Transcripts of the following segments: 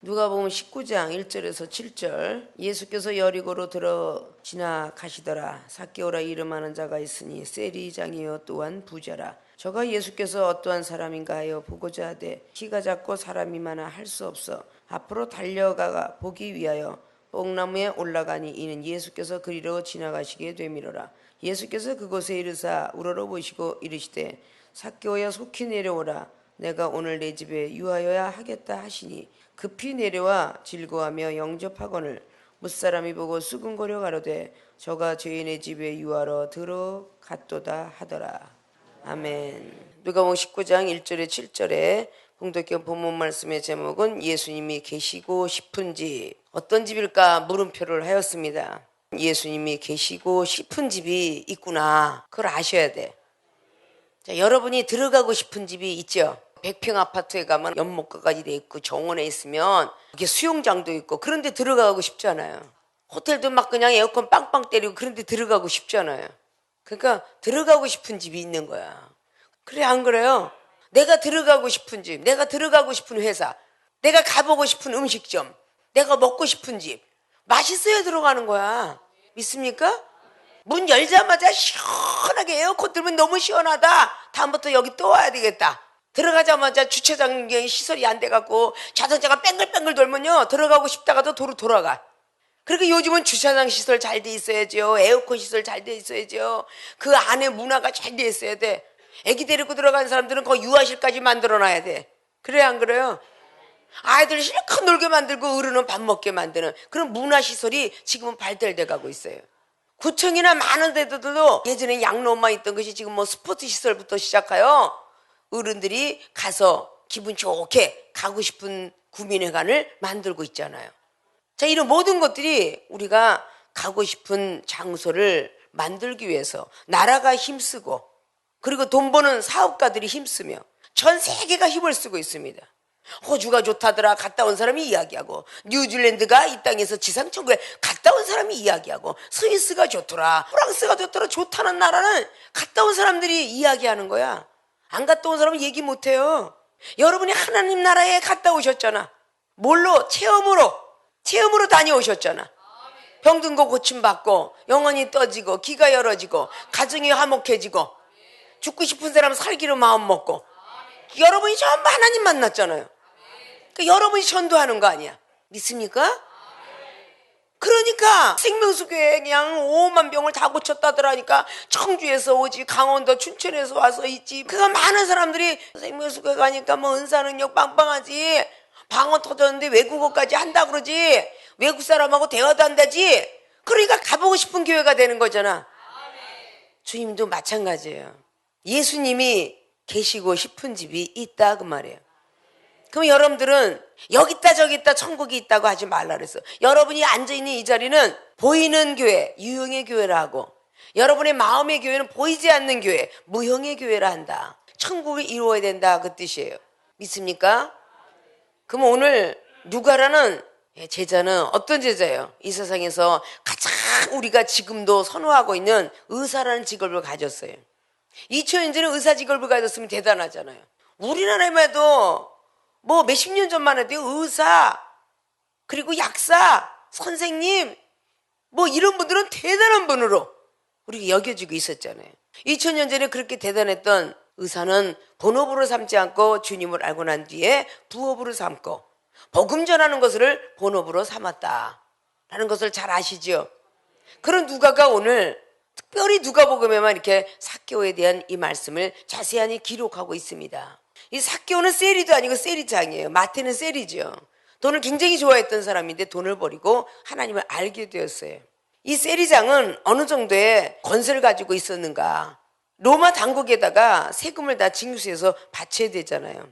누가복음 19장 1절에서 7절. 예수께서 여리고로 들어 지나가시더라. 삭개오라 이름하는 자가 있으니 세리장이요 또한 부자라. 저가 예수께서 어떠한 사람인가 하여 보고자 하되 키가 작고 사람이 많아 할 수 없어 앞으로 달려가 보기 위하여 뽕나무에 올라가니 이는 예수께서 그리로 지나가시게 되미로라. 예수께서 그곳에 이르사 우러러보시고 이르시되 삭개오야 속히 내려오라. 내가 오늘 내 집에 유하여야 하겠다 하시니 급히 내려와 즐거워하며 영접하거늘 무사람이 보고 수근거려 가로되 저가 죄인의 집에 유하러 들어갔도다 하더라. 아멘. 누가복음 19장 1절에 7절에 봉독경 본문 말씀의 제목은 예수님이 계시고 싶은 집. 어떤 집일까 물음표를 하였습니다. 예수님이 계시고 싶은 집이 있구나. 그걸 아셔야 돼. 자, 여러분이 들어가고 싶은 집이 있죠. 100평 아파트에 가면 연못가까지 돼 있고 정원에 있으면 이게 수영장도 있고 그런데 들어가고 싶지 않아요. 호텔도 막 그냥 에어컨 빵빵 때리고 그런데 들어가고 싶지 않아요. 그러니까 들어가고 싶은 집이 있는 거야. 그래 안 그래요? 내가 들어가고 싶은 집, 내가 들어가고 싶은 회사, 내가 가보고 싶은 음식점, 내가 먹고 싶은 집 맛있어야 들어가는 거야. 믿습니까? 문 열자마자 시원하게 에어컨 틀면 너무 시원하다. 다음부터 여기 또 와야 되겠다. 들어가자마자 주차장 시설이 안 돼갖고 자동차가 뺑글뺑글 돌면요 들어가고 싶다가도 도로 돌아가. 그러니까 요즘은 주차장 시설 잘 돼 있어야죠. 에어컨 시설 잘 돼 있어야죠. 그 안에 문화가 잘 돼 있어야 돼. 애기 데리고 들어가는 사람들은 거기 유아실까지 만들어놔야 돼. 그래 안 그래요? 아이들 실컷 놀게 만들고 어른은 밥 먹게 만드는 그런 문화시설이 지금은 발달돼 가고 있어요. 구청이나 많은 데들도 예전에 양로만 있던 것이 지금 뭐 스포츠 시설부터 시작하여 어른들이 가서 기분 좋게 가고 싶은 구민회관을 만들고 있잖아요. 자, 이런 모든 것들이 우리가 가고 싶은 장소를 만들기 위해서 나라가 힘쓰고 그리고 돈 버는 사업가들이 힘쓰며 전 세계가 힘을 쓰고 있습니다. 호주가 좋다더라 갔다 온 사람이 이야기하고 뉴질랜드가 이 땅에서 지상천국에 갔다 온 사람이 이야기하고 스위스가 좋더라 프랑스가 좋더라 좋다는 나라는 갔다 온 사람들이 이야기하는 거야. 안 갔다 온 사람은 얘기 못해요. 여러분이 하나님 나라에 갔다 오셨잖아. 뭘로? 체험으로 다녀오셨잖아. 병든 거 고침받고 영혼이 떠지고 기가 열어지고 가정이 화목해지고 죽고 싶은 사람 살기로 마음 먹고 여러분이 전부 하나님 만났잖아요. 그러니까 여러분이 전도하는 거 아니야. 믿습니까? 그러니까 생명수교회 그냥 5만 병을 다 고쳤다더라니까 청주에서 오지 강원도 춘천에서 와서 있지. 그가 많은 사람들이 생명수교회 가니까 뭐 은사능력 빵빵하지 방언 터졌는데 외국어까지 한다 그러지 외국 사람하고 대화도 한다지. 그러니까 가보고 싶은 교회가 되는 거잖아. 주님도 마찬가지예요. 예수님이 계시고 싶은 집이 있다 그 말이에요. 그럼 여러분들은 여기 있다 저기 있다 천국이 있다고 하지 말라 그랬어. 여러분이 앉아있는 이 자리는 보이는 교회, 유형의 교회라 하고 여러분의 마음의 교회는 보이지 않는 교회, 무형의 교회라 한다. 천국을 이루어야 된다 그 뜻이에요. 믿습니까? 그럼 오늘 누가라는 제자는 어떤 제자예요? 이 세상에서 가장 우리가 지금도 선호하고 있는 의사라는 직업을 가졌어요. 2000년 전에 의사 직업을 가졌으면 대단하잖아요. 우리나라에만 해도 뭐 몇십 년 전만 해도 의사 그리고 약사 선생님 뭐 이런 분들은 대단한 분으로 우리가 여겨지고 있었잖아요. 2000년 전에 그렇게 대단했던 의사는 본업으로 삼지 않고 주님을 알고 난 뒤에 부업으로 삼고 복음 전하는 것을 본업으로 삼았다라는 것을 잘 아시죠? 그런 누가가 오늘 특별히 누가복음에만 이렇게 삭개오에 대한 이 말씀을 자세히 기록하고 있습니다. 이 삭개오는 세리도 아니고 세리장이에요. 마태는 세리죠. 돈을 굉장히 좋아했던 사람인데 돈을 버리고 하나님을 알게 되었어요. 이 세리장은 어느 정도의 권세를 가지고 있었는가? 로마 당국에다가 세금을 다 징수해서 바쳐야 되잖아요.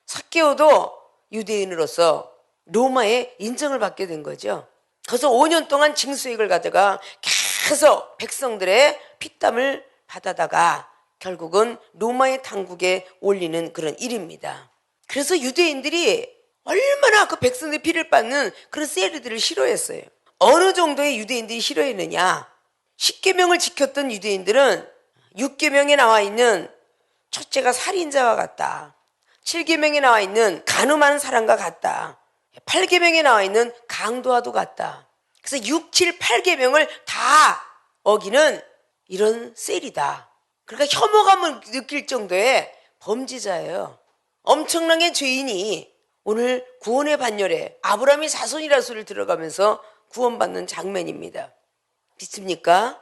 삭개오도 유대인으로서 로마의 인정을 받게 된 거죠. 그래서 5년 동안 징수액을 가져가 계속 백성들의 피땀을 받아다가 결국은 로마의 당국에 올리는 그런 일입니다. 그래서 유대인들이 얼마나 그 백성들의 피를 받는 그런 세리들을 싫어했어요. 어느 정도의 유대인들이 싫어했느냐? 10계명을 지켰던 유대인들은 6계명에 나와 있는 첫째가 살인자와 같다. 7계명에 나와 있는 간음하는 사람과 같다. 8계명에 나와 있는 강도와도 같다. 그래서 6, 7, 8계명을 다 어기는 이런 셀이다. 그러니까 혐오감을 느낄 정도의 범죄자예요. 엄청나게 죄인이 오늘 구원의 반열에 아브라함의 자손이라는 소리를 들어가면서 구원받는 장면입니다. 믿습니까?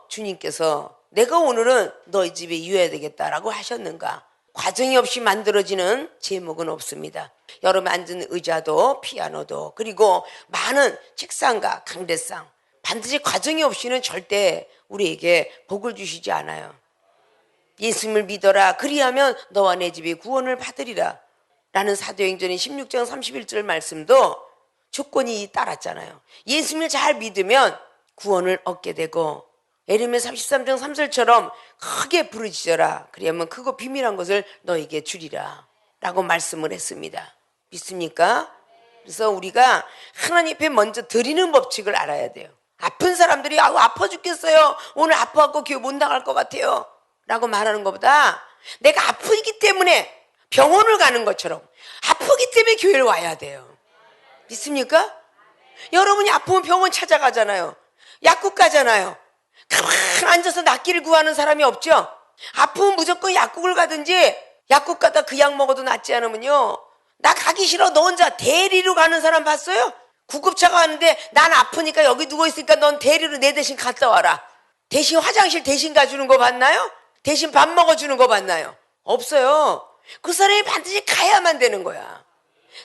주님께서 내가 오늘은 너희 집에 이어야 되겠다라고 하셨는가? 과정이 없이 만들어지는 제목은 없습니다. 여러분 앉은 의자도 피아노도 그리고 많은 책상과 강대상 반드시 과정이 없이는 절대 우리에게 복을 주시지 않아요. 예수님을 믿어라 그리하면 너와 내 집이 구원을 받으리라 라는 사도행전의 16장 31절 말씀도 조건이 따랐잖아요. 예수님을 잘 믿으면 구원을 얻게 되고 에레미야 33장 3절처럼 크게 부르짖어라 그리하면 크고 비밀한 것을 너에게 주리라 라고 말씀을 했습니다. 믿습니까? 그래서 우리가 하나님 앞에 먼저 드리는 법칙을 알아야 돼요. 아픈 사람들이 아파 죽겠어요. 오늘 아파갖고 교회 못 나갈 것 같아요 라고 말하는 것보다 내가 아프기 때문에 병원을 가는 것처럼 아프기 때문에 교회를 와야 돼요. 믿습니까? 여러분이 아프면 병원 찾아가잖아요. 약국 가잖아요. 가만히 앉아서 낫기를 구하는 사람이 없죠. 아프면 무조건 약국을 가든지 약국 가다 그 약 먹어도 낫지 않으면요. 나 가기 싫어. 너 혼자 대리로 가는 사람 봤어요? 구급차가 왔는데 난 아프니까 여기 누워있으니까 넌 대리로 내 대신 갔다 와라. 대신 화장실 대신 가주는 거 봤나요? 대신 밥 먹어주는 거 봤나요? 없어요. 그 사람이 반드시 가야만 되는 거야.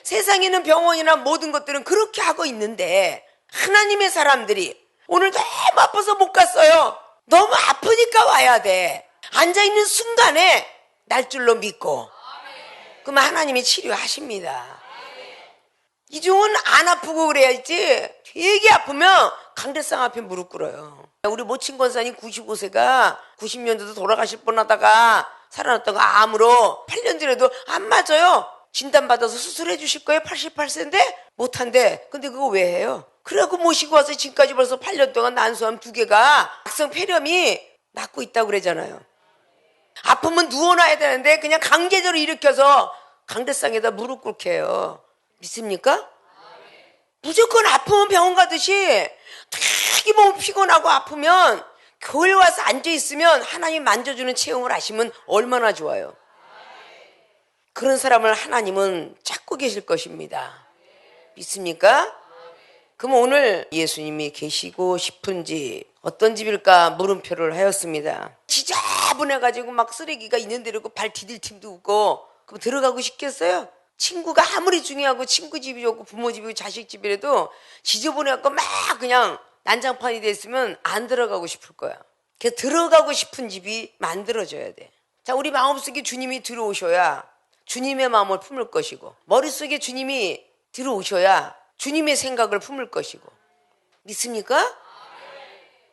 세상에 있는 병원이나 모든 것들은 그렇게 하고 있는데 하나님의 사람들이 오늘 너무 아파서 못 갔어요. 너무 아프니까 와야 돼. 앉아있는 순간에 날 줄로 믿고 그러면 하나님이 치료하십니다. 이종은 안 아프고 그래야지 되게 아프면 강대상 앞에 무릎 꿇어요. 우리 모친 권사님 95세가 90년대도 돌아가실 뻔하다가 살아났다가 암으로 8년 전에도 안 맞아요. 진단받아서 수술해 주실 거예요. 88세인데 못한대. 근데 그거 왜 해요? 그래갖고 모시고 와서 지금까지 벌써 8년 동안 난소암 2개가 악성 폐렴이 낫고 있다고 그러잖아요. 아프면 누워놔야 되는데 그냥 강제적으로 일으켜서 강대상에다 무릎 꿇게 해요. 믿습니까? 무조건 아프면 병원 가듯이 되게 몸 피곤하고 아프면 교회 와서 앉아있으면 하나님 만져주는 체험을 하시면 얼마나 좋아요. 그런 사람을 하나님은 찾고 계실 것입니다. 믿습니까? 그럼 오늘 예수님이 계시고 싶은 집 어떤 집일까 물음표를 하였습니다. 지저분해가지고 막 쓰레기가 있는 데로 발 디딜 틈도 없고 그럼 들어가고 싶겠어요? 친구가 아무리 중요하고 친구 집이 좋고 부모 집이고 자식 집이라도 지저분해갖고 막 그냥 난장판이 됐으면 안 들어가고 싶을 거야. 그래서 들어가고 싶은 집이 만들어져야 돼. 자, 우리 마음속에 주님이 들어오셔야 주님의 마음을 품을 것이고 머릿속에 주님이 들어오셔야 주님의 생각을 품을 것이고 믿습니까?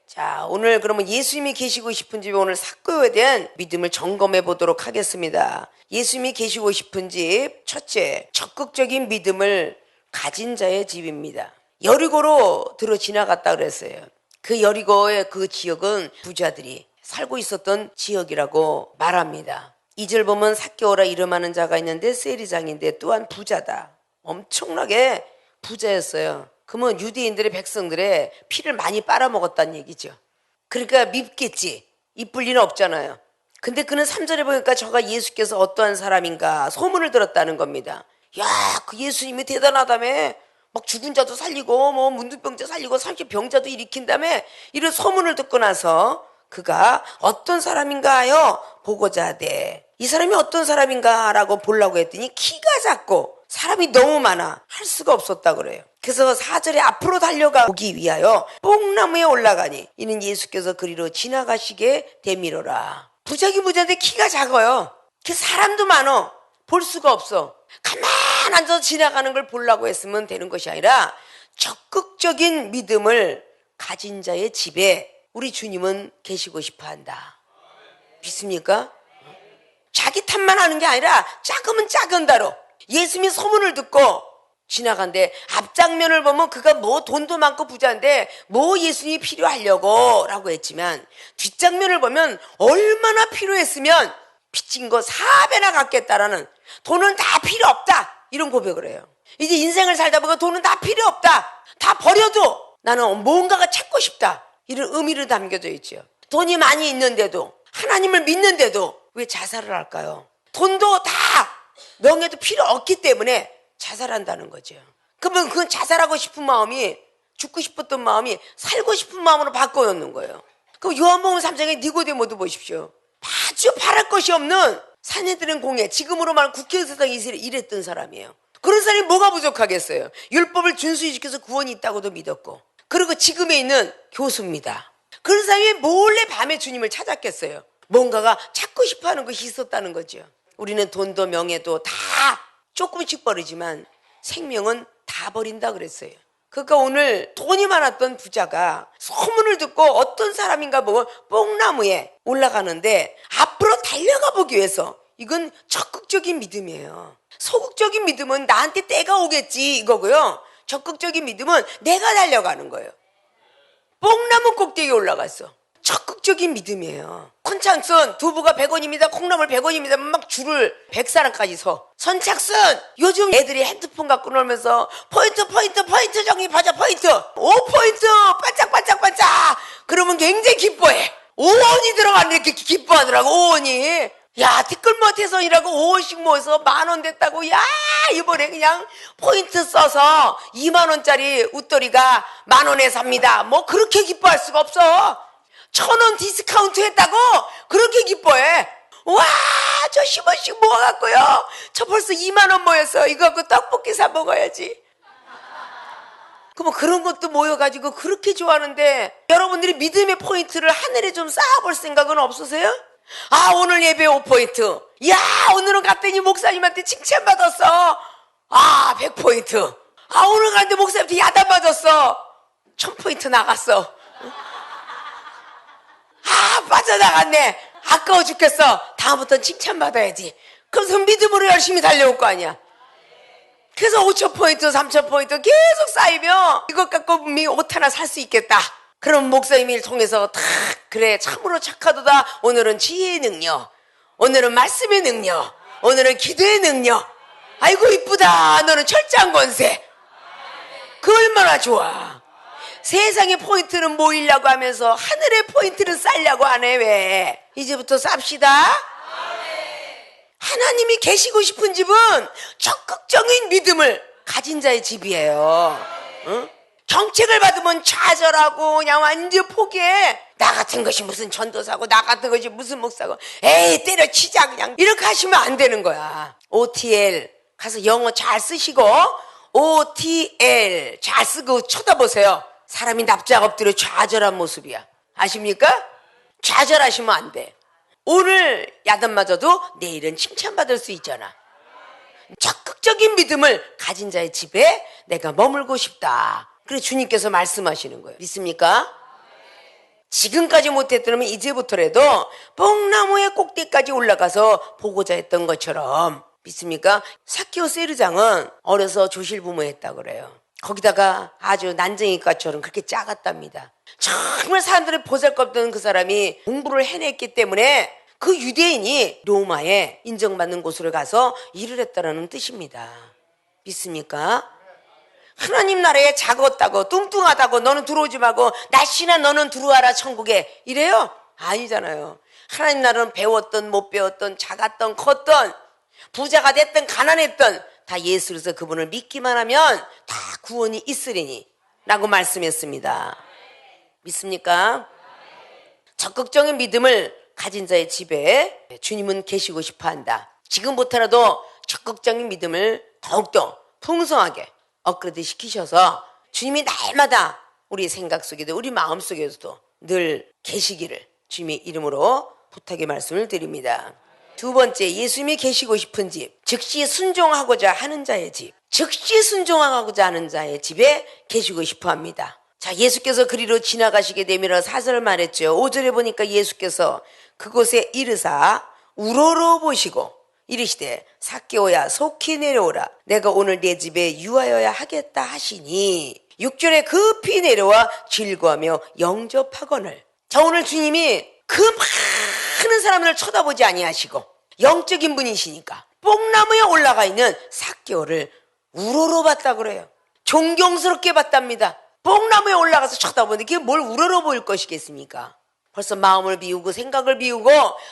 자, 오늘 그러면 예수님이 계시고 싶은 집에 오늘 삭개오에 대한 믿음을 점검해 보도록 하겠습니다. 예수님이 계시고 싶은 집 첫째, 적극적인 믿음을 가진 자의 집입니다. 여리고로 들어 지나갔다 그랬어요. 그 여리고의 그 지역은 부자들이 살고 있었던 지역이라고 말합니다. 2절 보면 삭개오라 이름하는 자가 있는데 세리장인데 또한 부자다. 엄청나게 부자였어요. 그러면 유대인들의 백성들의 피를 많이 빨아먹었다는 얘기죠. 그러니까 밉겠지. 이쁠 리는 없잖아요. 근데 그는 3절에 보니까 저가 예수께서 어떠한 사람인가 소문을 들었다는 겁니다. 야, 그 예수님이 대단하다며. 막 죽은 자도 살리고 뭐 문둥병자 살리고 30병자도 일으킨다며. 이런 소문을 듣고 나서 그가 어떤 사람인가 하여 보고자 하되 이 사람이 어떤 사람인가 라고 보려고 했더니 키가 작고 사람이 너무 많아 할 수가 없었다 그래요. 그래서 4절에 앞으로 달려가 보기 위하여 뽕나무에 올라가니 이는 예수께서 그리로 지나가시게 되미로라. 부자긴 부자인데 키가 작아요. 그래서 사람도 많어. 볼 수가 없어. 가만 앉아서 지나가는 걸 보려고 했으면 되는 것이 아니라 적극적인 믿음을 가진 자의 집에 우리 주님은 계시고 싶어 한다. 믿습니까? 자기 탓만 하는 게 아니라 작으면 작은 대로 예수님이 소문을 듣고 지나간데 앞장면을 보면 그가 뭐 돈도 많고 부자인데 뭐 예수님이 필요하려고 라고 했지만 뒷장면을 보면 얼마나 필요했으면 빚진 거 4배나 갚겠다라는 돈은 다 필요 없다 이런 고백을 해요. 이제 인생을 살다 보니까 돈은 다 필요 없다. 다 버려도 나는 뭔가가 찾고 싶다. 이런 의미를 담겨져 있죠. 돈이 많이 있는데도, 하나님을 믿는데도 왜 자살을 할까요? 돈도 다 명예도 필요 없기 때문에 자살한다는 거죠. 그러면 그건 자살하고 싶은 마음이, 죽고 싶었던 마음이 살고 싶은 마음으로 바꿔놓는 거예요. 그럼 요한복음 3장에 니고데모도 보십시오. 아주 바랄 것이 없는 산헤드린 공회, 지금으로 말하면 국회의사당 일했던 사람이에요. 그런 사람이 뭐가 부족하겠어요? 율법을 준수히 지켜서 구원이 있다고도 믿었고, 그리고 지금에 있는 교수입니다. 그런 사람이 몰래 밤에 주님을 찾았겠어요. 뭔가가 찾고 싶어하는 것이 있었다는 거죠. 우리는 돈도 명예도 다 조금씩 버리지만 생명은 다 버린다 그랬어요. 그러니까 오늘 돈이 많았던 부자가 소문을 듣고 어떤 사람인가 보고 뽕나무에 올라가는데 앞으로 달려가 보기 위해서, 이건 적극적인 믿음이에요. 소극적인 믿음은 나한테 때가 오겠지 이거고요. 적극적인 믿음은 내가 달려가는 거예요. 뽕나무 꼭대기에 올라갔어. 적극적인 믿음이에요. 선착순 두부가 100원입니다. 콩나물 100원입니다. 막 줄을 100사람까지 서. 선착순 요즘 애들이 핸드폰 갖고 놀면서 포인트 정립하자. 포인트 5포인트 반짝반짝 그러면 굉장히 기뻐해. 5원이 들어가는 이렇게 기뻐하더라고. 5원이. 야, 티끌모태선이라고 5원씩 모아서 10,000원 됐다고. 야, 이번에 그냥 포인트 써서 20,000원짜리 웃돌이가 10,000원에 삽니다. 뭐 그렇게 기뻐할 수가 없어. 1,000원 디스카운트 했다고 그렇게 기뻐해. 와, 저 10원씩 모아갖고요, 저 벌써 20,000원 모였어. 이거 갖고 떡볶이 사 먹어야지. 그럼 그런 것도 모여가지고 그렇게 좋아하는데, 여러분들이 믿음의 포인트를 하늘에 좀 쌓아볼 생각은 없으세요? 아, 오늘 예배 5포인트. 야, 오늘은 갔더니 목사님한테 칭찬받았어. 아, 100포인트. 아, 오늘 갔는데 목사님한테 야단받았어. 1000포인트 나갔어. 아, 빠져나갔네. 아까워 죽겠어. 다음부터는 칭찬받아야지. 그래서 믿음으로 열심히 달려올 거 아니야. 그래서 5,000포인트 3,000포인트 계속 쌓이면 이것 갖고 옷 하나 살 수 있겠다. 그럼 목사님을 통해서 탁, 그래 참으로 착하도다. 오늘은 지혜의 능력, 오늘은 말씀의 능력, 오늘은 기도의 능력. 아이고 이쁘다. 너는 철저한 권세. 그 얼마나 좋아. 세상의 포인트는 모이려고 하면서 하늘의 포인트를 쌓으려고 하네. 왜? 이제부터 쌉시다. 하나님이 계시고 싶은 집은 적극적인 믿음을 가진 자의 집이에요. 응? 정책을 받으면 좌절하고 그냥 완전 포기해. 나 같은 것이 무슨 전도사고, 나 같은 것이 무슨 목사고, 에이 때려치자 그냥, 이렇게 하시면 안 되는 거야. OTL 가서 영어 잘 쓰시고, OTL 잘 쓰고 쳐다보세요. 사람이 납작 엎드려 좌절한 모습이야. 아십니까? 좌절하시면 안 돼. 오늘 야단 맞아도 내일은 칭찬받을 수 있잖아. 적극적인 믿음을 가진 자의 집에 내가 머물고 싶다. 그래 주님께서 말씀하시는 거예요. 믿습니까? 지금까지 못했더라면 이제부터라도 뽕나무의 꼭대기까지 올라가서 보고자 했던 것처럼. 믿습니까? 삭개오 세르장은 어려서 조실부모했다고 그래요. 거기다가 아주 난쟁이과처럼 그렇게 작았답니다. 정말 사람들이 보잘것없던 그 사람이 공부를 해냈기 때문에 그 유대인이 로마에 인정받는 곳으로 가서 일을 했다는 뜻입니다. 믿습니까? 하나님 나라에 작았다고 뚱뚱하다고 너는 들어오지 말고 날씨나 너는 들어와라 천국에 이래요? 아니잖아요. 하나님 나라는 배웠던 못 배웠던 작았던 컸던 부자가 됐든 가난했든 다 예수로서 그분을 믿기만 하면 다 구원이 있으리니 라고 말씀했습니다. 믿습니까? 적극적인 믿음을 가진 자의 집에 주님은 계시고 싶어 한다. 지금부터라도 적극적인 믿음을 더욱더 풍성하게 업그레이드 시키셔서 주님이 날마다 우리 생각 속에도 우리 마음 속에서도 늘 계시기를 주님의 이름으로 부탁의 말씀을 드립니다. 두 번째, 예수님이 계시고 싶은 집, 즉시 순종하고자 하는 자의 집, 즉시 순종하고자 하는 자의 집에 계시고 싶어 합니다. 자, 예수께서 그리로 지나가시게 되면 사절을 말했죠. 5절에 보니까 예수께서 그곳에 이르사 우러러 보시고 이르시되 삭개오야 속히 내려오라. 내가 오늘 내 집에 유하여야 하겠다 하시니 6절에 급히 내려와 즐거하며 영접하거늘. 자, 오늘 주님이 그 많은 사람들을 쳐다보지 아니하시고 영적인 분이시니까 뽕나무에 올라가 있는 삭개오를 우러러봤다 그래요. 존경스럽게 봤답니다. 뽕나무에 올라가서 쳐다보는데 그게 뭘 우러러 보일 것이겠습니까? 벌써 마음을 비우고 생각을 비우고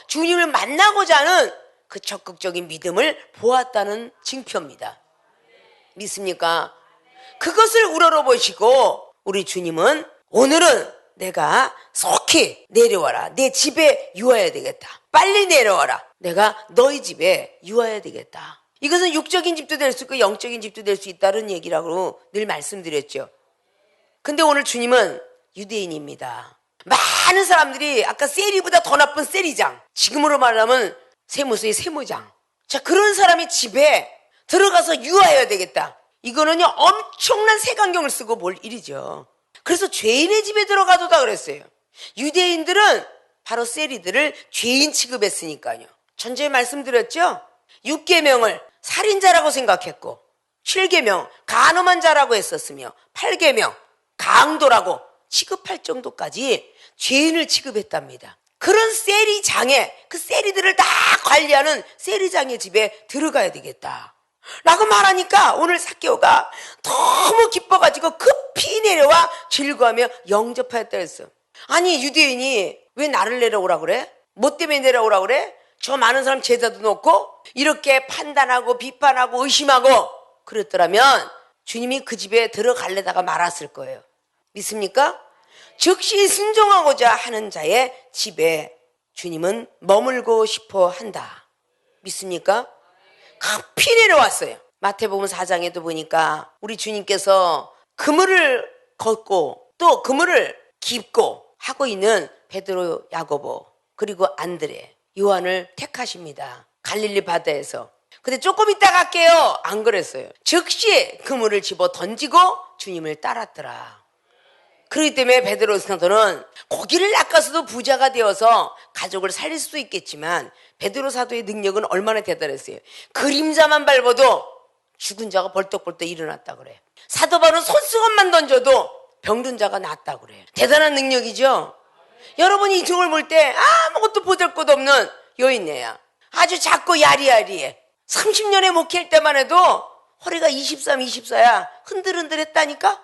주님을 만나고자 하는 그 적극적인 믿음을 보았다는 징표입니다. 믿습니까? 그것을 우러러 보시고 우리 주님은 오늘은 내가 속히 내려와라. 내 집에 유하여야 되겠다. 빨리 내려와라. 내가 너희 집에 유하여야 되겠다. 이것은 육적인 집도 될 수 있고 영적인 집도 될 수 있다는 얘기라고 늘 말씀드렸죠. 근데 오늘 주님은 유대인입니다. 많은 사람들이 아까 세리보다 더 나쁜 세리장, 지금으로 말하면 세무서의 세무장, 자 그런 사람이 집에 들어가서 유하여야 되겠다. 이거는요 엄청난 색안경을 쓰고 볼 일이죠. 그래서 죄인의 집에 들어가도다 그랬어요. 유대인들은 바로 세리들을 죄인 취급했으니까요. 전에 말씀드렸죠. 6계명을 살인자라고 생각했고 7계명 간음한 자라고 했었으며 8계명 강도라고 취급할 정도까지 죄인을 취급했답니다. 그런 세리장에 그 세리들을 다 관리하는 세리장의 집에 들어가야 되겠다 라고 말하니까 오늘 삭개오가 너무 기뻐가지고 급히 내려와 즐거워하며 영접하였다 했어. 아니 유대인이 왜 나를 내려오라 그래? 뭐 때문에 내려오라 그래? 저 많은 사람 제자도 놓고 이렇게 판단하고 비판하고 의심하고 그랬더라면 주님이 그 집에 들어갈래다가 말았을 거예요. 믿습니까? 즉시 순종하고자 하는 자의 집에 주님은 머물고 싶어 한다. 믿습니까? 급히 내려왔어요. 마태복음 4장에도 보니까 우리 주님께서 그물을 걷고 또 그물을 깁고 하고 있는 베드로, 야고보 그리고 안드레, 요한을 택하십니다. 갈릴리 바다에서. 근데 조금 이따 갈게요. 안 그랬어요. 즉시 그물을 집어 던지고 주님을 따랐더라. 그렇기 때문에 베드로 사도는 고기를 낚아서도 부자가 되어서 가족을 살릴 수도 있겠지만 베드로 사도의 능력은 얼마나 대단했어요. 그림자만 밟아도 죽은 자가 벌떡벌떡 일어났다 그래요. 사도 바울은 손수건만 던져도 병든 자가 낫다 그래요. 대단한 능력이죠. 여러분이 이 등을 볼 때 아무것도 보잘것 없는 여인네야. 아주 작고 야리야리해. 30년의 목회할 때만 해도 허리가 23, 24야. 흔들흔들했다니까.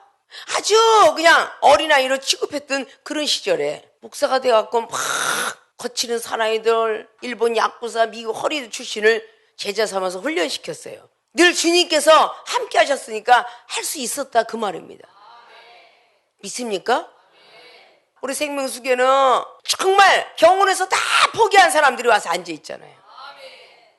아주 그냥 어린아이로 취급했던 그런 시절에 목사가 돼갖고 막 거치는 사나이들, 일본 야쿠자, 미국 허리드 출신을 제자 삼아서 훈련시켰어요. 늘 주님께서 함께 하셨으니까 할 수 있었다 그 말입니다. 믿습니까? 우리 생명수계는 정말 병원에서 다 포기한 사람들이 와서 앉아있잖아요.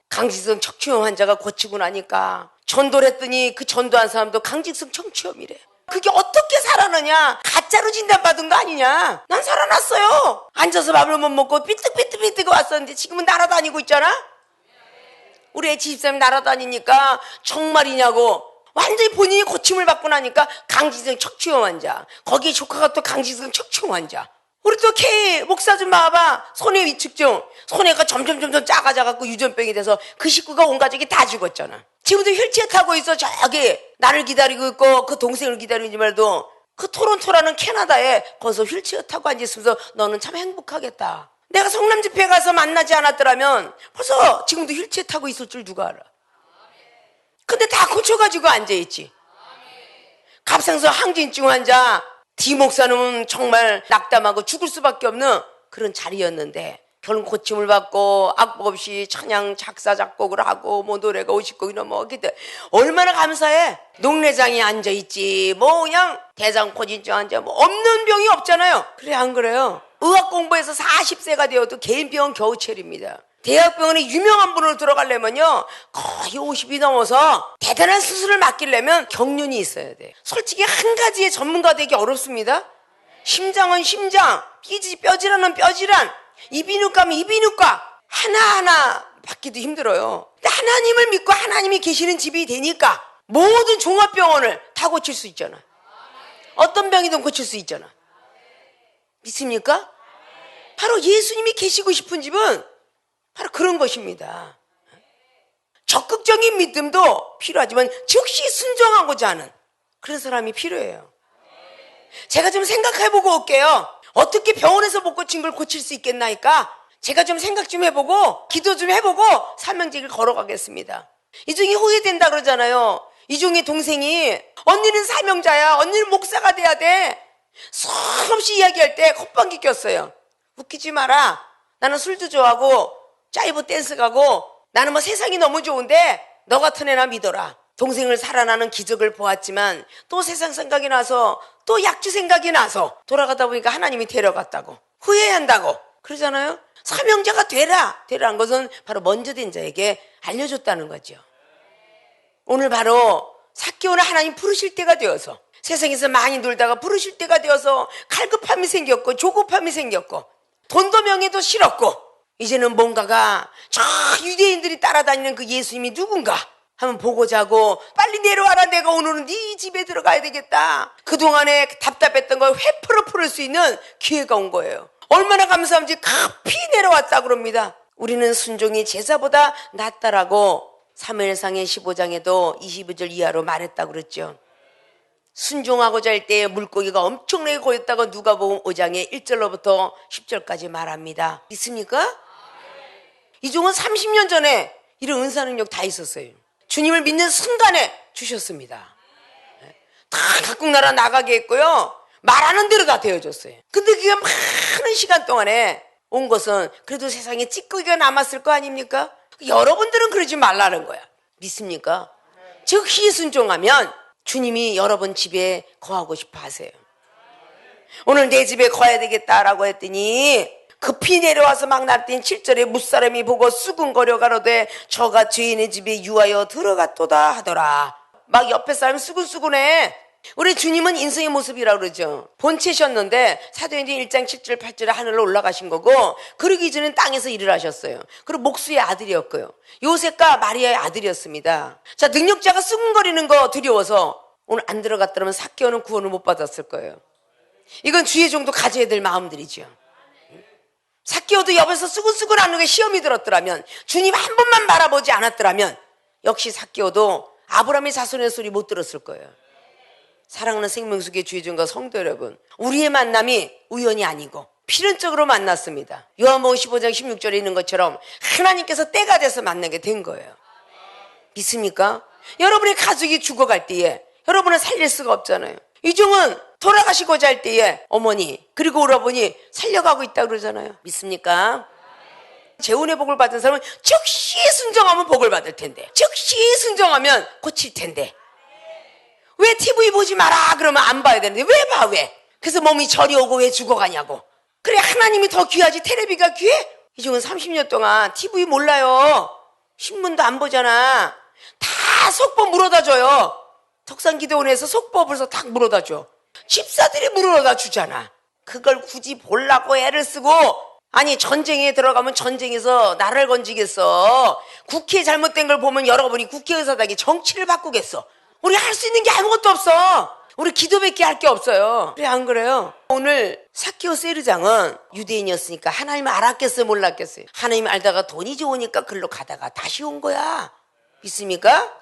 강직성 척추염 환자가 고치고 나니까 전도를 했더니 그 전도한 사람도 강직성 척추염이래. 그게 어떻게 살아나냐? 가짜로 진단받은 거 아니냐? 난 살아났어요. 앉아서 밥을 못 먹고 삐뚤삐뚤 왔었는데 지금은 날아다니고 있잖아? 우리 애 집사람이 날아다니니까 정말이냐고 완전히 본인이 고침을 받고 나니까 강직성 척추염 환자, 거기에 조카가 또 강직성 척추염 환자. 우리 또 K 목사 좀 봐봐. 손해 위축증, 손해가 점점 작아져갖고 유전병이 돼서 그 식구가 온 가족이 다 죽었잖아. 지금도 휠체어 타고 있어. 저기 나를 기다리고 있고 그 동생을 기다리지 말도 그 토론토라는 캐나다에 거기서 휠체어 타고 앉아있으면서 너는 참 행복하겠다. 내가 성남 집회 가서 만나지 않았더라면 벌써 지금도 휠체어 타고 있을 줄 누가 알아. 근데 다 고쳐가지고 앉아있지. 갑상선 항진증 환자 D 목사는 정말 낙담하고 죽을 수밖에 없는 그런 자리였는데 결국 고침을 받고 악보 없이 찬양 작사 작곡을 하고 뭐 노래가 50곡이나 뭐 그때 얼마나 감사해. 녹내장이 앉아있지 뭐 그냥 대장포진증 환자 뭐 없는 병이 없잖아요. 그래 안 그래요? 의학 공부해서 40세가 되어도 개인 병은 겨우 차립니다. 대학병원에 유명한 분으로 들어가려면요 거의 50이 넘어서 대단한 수술을 맡기려면 경륜이 있어야 돼. 솔직히 한 가지의 전문가 되기 어렵습니다. 심장은 심장, 뼈질환은 뼈질환, 이비인후과면 이비인후과 하나하나 받기도 힘들어요. 근데 하나님을 믿고 하나님이 계시는 집이 되니까 모든 종합병원을 다 고칠 수 있잖아. 어떤 병이든 고칠 수 있잖아. 믿습니까? 바로 예수님이 계시고 싶은 집은 바로 그런 것입니다. 적극적인 믿음도 필요하지만 즉시 순종하고자 하는 그런 사람이 필요해요. 제가 좀 생각해보고 올게요. 어떻게 병원에서 못 고친 걸 고칠 수 있겠나이까? 제가 좀 생각 좀 해보고 기도 좀 해보고 사명직을 걸어가겠습니다. 이 중에 후회된다 그러잖아요. 이종의 동생이 언니는 사명자야, 언니는 목사가 돼야 돼, 수없이 이야기할 때 콧방귀 꼈어요. 웃기지 마라, 나는 술도 좋아하고 짜이브 댄스 가고 나는 뭐 세상이 너무 좋은데 너 같은 애나 믿어라. 동생을 살아나는 기적을 보았지만 또 세상 생각이 나서 또 약주 생각이 나서 돌아가다 보니까 하나님이 데려갔다고 후회한다고 그러잖아요. 사명자가 되라는 것은 바로 먼저 된 자에게 알려줬다는 거죠. 오늘 바로 삭개오는 하나님 부르실 때가 되어서 세상에서 많이 놀다가 부르실 때가 되어서 갈급함이 생겼고 조급함이 생겼고 돈도 명예도 싫었고 이제는 뭔가가 저 유대인들이 따라다니는 그 예수님이 누군가 한번 보고자 하고 빨리 내려와라, 내가 오늘은 네 집에 들어가야 되겠다. 그동안에 답답했던 걸 회포로 풀을 수 있는 기회가 온 거예요. 얼마나 감사한지 급히 내려왔다 그럽니다. 우리는 순종이 제사보다 낫다라고 사무엘상의 15장에도 22절 이하로 말했다고 그랬죠. 순종하고자 할 때 물고기가 엄청나게 고였다고 누가복음 5장의 1절로부터 10절까지 말합니다. 믿습니까? 이종은 30년 전에 이런 은사 능력 다 있었어요. 주님을 믿는 순간에 주셨습니다. 다 각국 나라 나가게 했고요. 말하는 대로 다 되어줬어요. 근데 그게 많은 시간 동안에 온 것은 그래도 세상에 찌꺼기가 남았을 거 아닙니까? 여러분들은 그러지 말라는 거야. 믿습니까? 즉시 순종하면 주님이 여러분 집에 거하고 싶어 하세요. 오늘 내 집에 거해야 되겠다라고 했더니 급히 내려와서 막 날뛴 7절에 무사람이 보고 수군거려 가로되 저가 죄인의 집에 유하여 들어갔도다 하더라. 막 옆에 사람이 수군수군해. 우리 주님은 인성의 모습이라고 그러죠. 본체셨는데 사도행전 1장 7절 8절에 하늘로 올라가신 거고 그러기 전엔 땅에서 일을 하셨어요. 그리고 목수의 아들이었고요. 요셉과 마리아의 아들이었습니다. 자, 능력자가 수군거리는 거 두려워서 오늘 안 들어갔더라면 삭개오는 구원을 못 받았을 거예요. 이건 주의 종도 가져야 될 마음들이죠. 삭개오도 옆에서 수근수근하는 게 시험이 들었더라면, 주님 한 번만 바라보지 않았더라면 역시 삭개오도 아브라함의 자손의 소리 못 들었을 거예요. 사랑하는 생명수의 주의 종과 성도 여러분, 우리의 만남이 우연이 아니고 필연적으로 만났습니다. 요한복음 15장 16절에 있는 것처럼 하나님께서 때가 돼서 만나게 된 거예요. 믿습니까? 여러분의 가족이 죽어갈 때에 여러분을 살릴 수가 없잖아요. 이종은 돌아가시고자 할 때에 어머니 그리고 오라버니 살려가고 있다고 그러잖아요. 믿습니까? 재혼의 복을 받은 사람은 즉시 순종하면 복을 받을 텐데, 즉시 순종하면 고칠 텐데, 왜 TV 보지 마라 그러면 안 봐야 되는데 왜 봐? 왜? 그래서 몸이 저리 오고 왜 죽어가냐고. 그래, 하나님이 더 귀하지 테레비가 귀해? 이종은 30년 동안 TV 몰라요. 신문도 안 보잖아. 다 속보 물어다 줘요. 덕산기도원에서 속보 벌써 딱 물어다 줘. 집사들이 물어다 주잖아. 그걸 굳이 보려고 애를 쓰고, 아니 전쟁에 들어가면 전쟁에서 나라를 건지겠어. 국회에 잘못된 걸 보면 여러분이 국회의사당이 정치를 바꾸겠어. 우리 할 수 있는 게 아무것도 없어. 우리 기도밖에 할 게 없어요. 그래, 안 그래요? 오늘 삭개오 세르장은 유대인이었으니까 하나님을 알았겠어요, 몰랐겠어요? 하나님 알다가 돈이 좋으니까 글로 가다가 다시 온 거야. 믿습니까?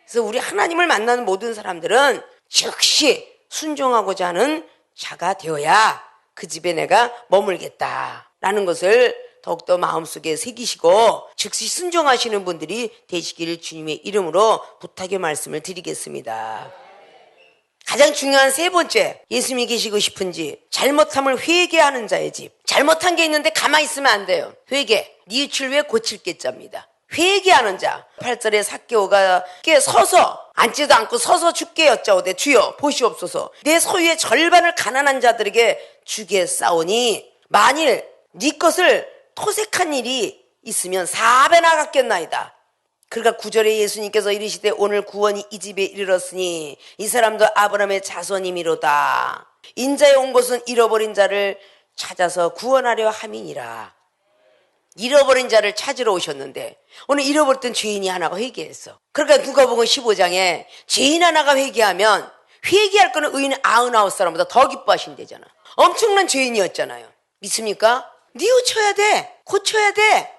그래서 우리 하나님을 만나는 모든 사람들은 즉시 순종하고자 하는 자가 되어야 그 집에 내가 머물겠다라는 것을 더욱더 마음속에 새기시고 즉시 순종하시는 분들이 되시기를 주님의 이름으로 부탁의 말씀을 드리겠습니다. 가장 중요한 세 번째, 예수님이 계시고 싶은지 잘못함을 회개하는 자의 집. 잘못한 게 있는데 가만히 있으면 안 돼요. 회개, 뉘우칠 후에 고칠 게자입니다. 회개하는 자. 8절에 삭개오가 서서, 앉지도 않고 서서 주께 여짜오되 주여 보시옵소서, 내 소유의 절반을 가난한 자들에게 주겠사오니 만일 네 것을 토색한 일이 있으면 4배나 갚겠나이다. 그러니까 9절에 예수님께서 이르시되 오늘 구원이 이 집에 이르렀으니 이 사람도 아브라함의 자손이미로다. 인자에 온 것은 잃어버린 자를 찾아서 구원하려 함이니라. 잃어버린 자를 찾으러 오셨는데 오늘 잃어버렸던 죄인이 하나가 회개했어. 그러니까 누가복음 15장에 죄인 하나가 회개하면 회개할 거는 의인 99사람보다 더 기뻐하신대잖아. 엄청난 죄인이었잖아요. 믿습니까? 뉘우쳐야 돼. 고쳐야 돼.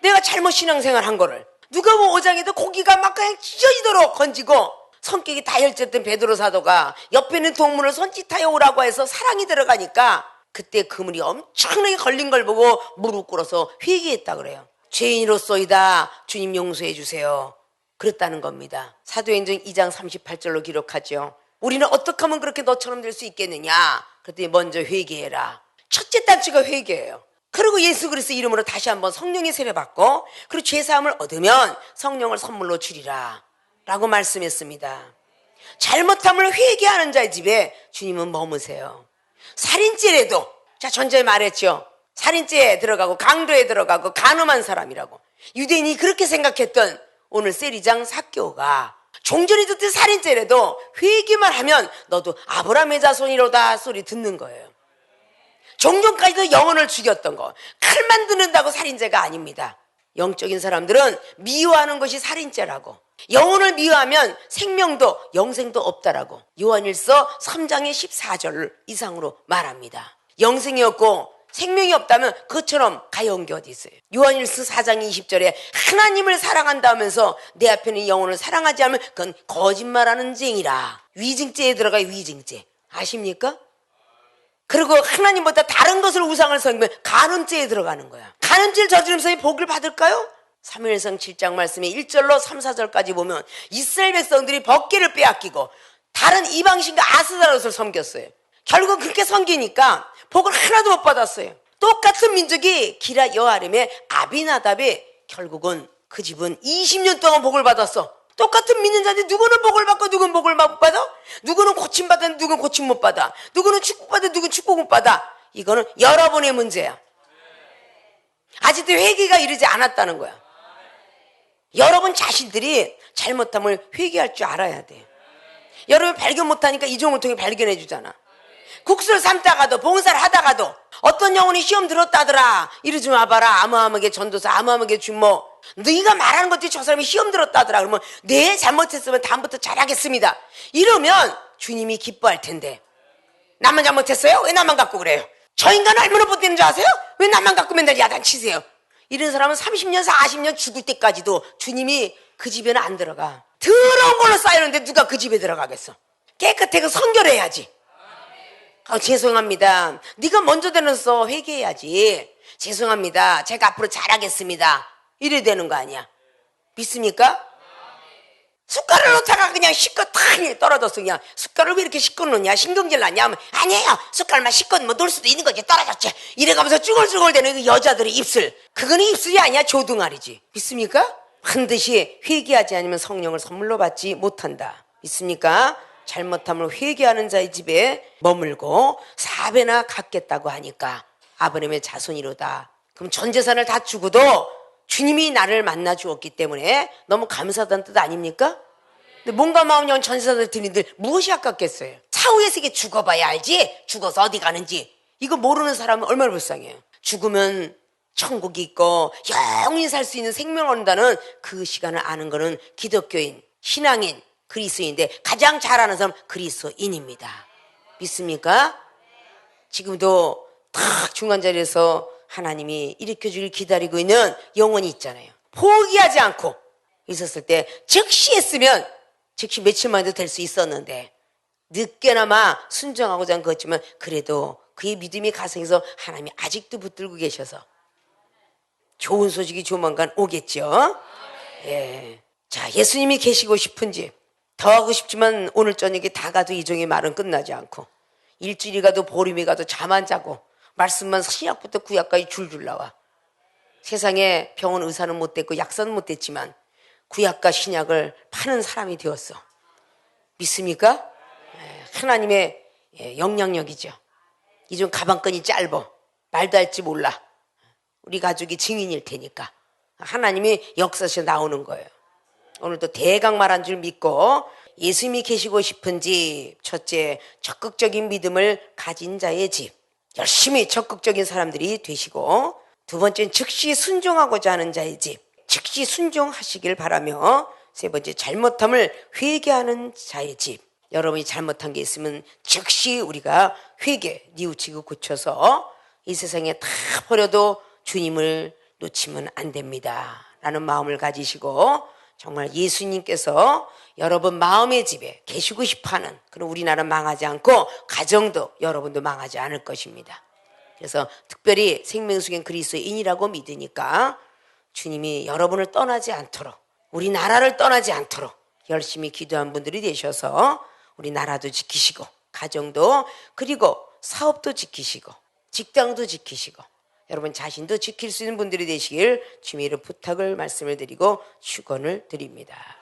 내가 잘못 신앙생활 한 거를. 누가복음 5장에도 고기가 막 그냥 찢어지도록 건지고 성격이 다혈질했던 베드로 사도가 옆에 있는 동물을 손짓하여 오라고 해서 사랑이 들어가니까 그때 그물이 엄청나게 걸린 걸 보고 무릎 꿇어서 회개했다 그래요. 죄인으로서이다. 주님 용서해 주세요. 그랬다는 겁니다. 사도행전 2장 38절로 기록하죠. 우리는 어떻게 하면 그렇게 너처럼 될 수 있겠느냐? 그랬더니 먼저 회개해라. 첫째 단추가 회개예요. 그리고 예수 그리스도 이름으로 다시 한번 성령의 세례 받고 그리고 죄사함을 얻으면 성령을 선물로 주리라 라고 말씀했습니다. 잘못함을 회개하는 자의 집에 주님은 머무세요. 살인죄라도, 자 전전에 말했죠. 살인죄에 들어가고 강도에 들어가고 간음한 사람이라고 유대인이 그렇게 생각했던 오늘 세리장 삭개오가 종전에 듣던 살인죄라도 회개만 하면 너도 아브라함의 자손이로다 소리 듣는 거예요. 종전까지도 영혼을 죽였던 거, 칼만 듣는다고 살인죄가 아닙니다. 영적인 사람들은 미워하는 것이 살인죄라고, 영혼을 미워하면 생명도 영생도 없다라고 요한일서 3장의 14절 이상으로 말합니다. 영생이 없고 생명이 없다면 그것처럼 가여운 게 어디 있어요. 요한일서 4장 20절에 하나님을 사랑한다면서 내 앞에는 영혼을 사랑하지 않으면 그건 거짓말하는 쟁이라. 위증죄에 들어가요. 위증죄 아십니까? 그리고 하나님보다 다른 것을 우상을 섬기면 간음죄에 들어가는 거야. 간음죄를 저지르면서 복을 받을까요? 사무엘상 7장 말씀에 1절로 3, 4절까지 보면 이스라엘 백성들이 법궤를 빼앗기고 다른 이방신과 아스다롯을 섬겼어요. 결국 그렇게 섬기니까 복을 하나도 못 받았어요. 똑같은 민족이 기라 여아림의 아비나답이 결국은 그 집은 20년 동안 복을 받았어. 똑같은 믿는 자인데 누구는 복을 받고 누구는 복을 못 받아? 누구는 고침받아 누구는 고침 못 받아? 누구는 축복받아 누구는 축복 못 받아? 이거는 여러분의 문제야. 아직도 회개가 이르지 않았다는 거야. 여러분 자신들이 잘못함을 회개할 줄 알아야 돼. 여러분 발견 못하니까 이종을 통해 발견해 주잖아. 국수를 삶다가도 봉사를 하다가도 어떤 영혼이 시험 들었다더라 이러지 마봐라. 아무하게 전도사 아무하게 주모 네가 말하는 것들이 저 사람이 시험 들었다더라. 그러면 네 잘못했으면 다음부터 잘하겠습니다 이러면 주님이 기뻐할 텐데 나만 잘못했어요? 왜 나만 갖고 그래요? 저 인간은 얼마나 못되는 줄 아세요? 왜 나만 갖고 맨날 야단치세요? 이런 사람은 30년 40년 죽을 때까지도 주님이 그 집에는 안 들어가. 더러운 걸로 쌓이는데 누가 그 집에 들어가겠어? 깨끗하게 성결해야지. 죄송합니다. 네가 먼저 되면서 회개해야지. 죄송합니다. 제가 앞으로 잘하겠습니다. 이래야 되는 거 아니야. 믿습니까? 숟가락을 놓다가 그냥 씻고 탁 떨어졌어. 그냥 숟가락을 왜 이렇게 씻고 놓냐? 신경질 났냐? 하면 아니에요. 숟가락만 씻고 뭐 놓을 수도 있는 거지. 떨어졌지. 이래가면서 쭈글쭈글 대는 그 여자들의 입술. 그거는 입술이 아니야. 조둥아리지. 믿습니까? 반드시 회개하지 않으면 성령을 선물로 받지 못한다. 믿습니까? 잘못함을 회개하는 자의 집에 머물고 4배나 갚겠다고 하니까 아브라함의 자손이로다. 그럼 전 재산을 다 주고도 주님이 나를 만나 주었기 때문에 너무 감사하다는 뜻 아닙니까? 근데 몸과 마음 영혼 전 재산을 드린들 무엇이 아깝겠어요? 차후의 세계 죽어봐야 알지. 죽어서 어디 가는지 이거 모르는 사람은 얼마나 불쌍해요. 죽으면 천국이 있고 영원히 살 수 있는 생명을 얻는다는 그 시간을 아는 거는 기독교인, 신앙인, 그리스도인인데 가장 잘 아는 사람은 그리스도인입니다. 믿습니까? 지금도 딱 중간 자리에서 하나님이 일으켜주길 기다리고 있는 영혼이 있잖아요. 포기하지 않고 있었을 때 즉시 했으면 즉시 며칠 만에도 될 수 있었는데 늦게나마 순종하고자 한 거지만 그래도 그의 믿음이 가성해서 하나님이 아직도 붙들고 계셔서 좋은 소식이 조만간 오겠죠. 예. 자, 예수님이 계시고 싶은 집 더 하고 싶지만 오늘 저녁에 다 가도 이종의 말은 끝나지 않고 일주일이 가도 보름이 가도 잠 안 자고 말씀만 신약부터 구약까지 줄줄 나와. 세상에 병원 의사는 못 됐고 약사는 못 됐지만 구약과 신약을 파는 사람이 되었어. 믿습니까? 하나님의 영향력이죠. 이종 가방끈이 짧아. 말도 할지 몰라. 우리 가족이 증인일 테니까 하나님이 역사에서 나오는 거예요. 오늘도 대강 말한 줄 믿고 예수님이 계시고 싶은 집, 첫째 적극적인 믿음을 가진 자의 집, 열심히 적극적인 사람들이 되시고 두 번째는 즉시 순종하고자 하는 자의 집, 즉시 순종하시길 바라며 세 번째 잘못함을 회개하는 자의 집. 여러분이 잘못한 게 있으면 즉시 우리가 회개, 뉘우치고 고쳐서 이 세상에 다 버려도 주님을 놓치면 안 됩니다 라는 마음을 가지시고 정말 예수님께서 여러분 마음의 집에 계시고 싶어하는 그런 우리나라 망하지 않고 가정도 여러분도 망하지 않을 것입니다. 그래서 특별히 생명수경 그리스도인이라고 믿으니까 주님이 여러분을 떠나지 않도록 우리 나라를 떠나지 않도록 열심히 기도한 분들이 되셔서 우리 나라도 지키시고 가정도 그리고 사업도 지키시고 직장도 지키시고 여러분 자신도 지킬 수 있는 분들이 되시길 주님의 이름 부탁을 말씀을 드리고 축원을 드립니다.